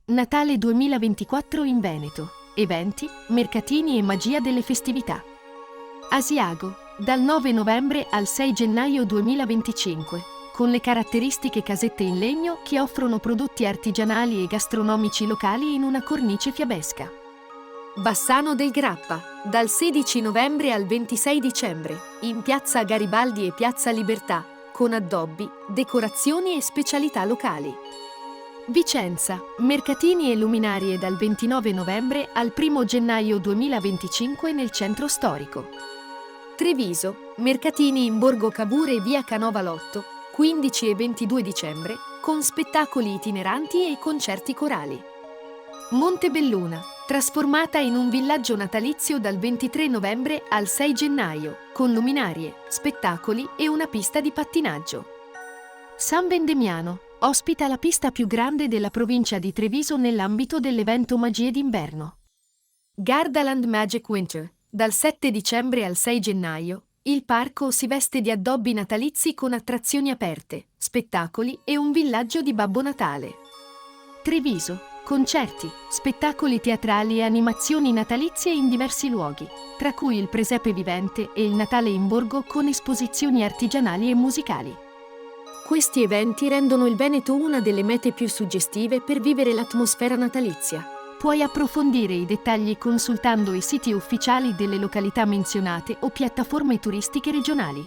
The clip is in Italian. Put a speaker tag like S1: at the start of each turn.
S1: Natale 2024 in Veneto. Eventi, mercatini e magia delle festività. Asiago, dal 9 novembre al 6 gennaio 2025, con le caratteristiche casette in legno che offrono prodotti artigianali e gastronomici locali in una cornice fiabesca. Bassano del Grappa, dal 16 novembre al 26 dicembre, in Piazza Garibaldi e Piazza Libertà, con addobbi, decorazioni e specialità locali. Vicenza, mercatini e luminarie dal 29 novembre al 1 gennaio 2025 nel centro storico. Treviso, mercatini in Borgo Cavour e via Canova Lotto, 15 e 22 dicembre, con spettacoli itineranti e concerti corali. Montebelluna, trasformata in un villaggio natalizio dal 23 novembre al 6 gennaio, con luminarie, spettacoli e una pista di pattinaggio. San Vendemiano, ospita la pista più grande della provincia di Treviso nell'ambito dell'evento Magie d'inverno. Gardaland Magic Winter, dal 7 dicembre al 6 gennaio, il parco si veste di addobbi natalizi con attrazioni aperte, spettacoli e un villaggio di Babbo Natale. Treviso, concerti, spettacoli teatrali e animazioni natalizie in diversi luoghi, tra cui il Presepe Vivente e il Natale in Borgo con esposizioni artigianali e musicali. Questi eventi rendono il Veneto una delle mete più suggestive per vivere l'atmosfera natalizia. Puoi approfondire i dettagli consultando i siti ufficiali delle località menzionate o piattaforme turistiche regionali.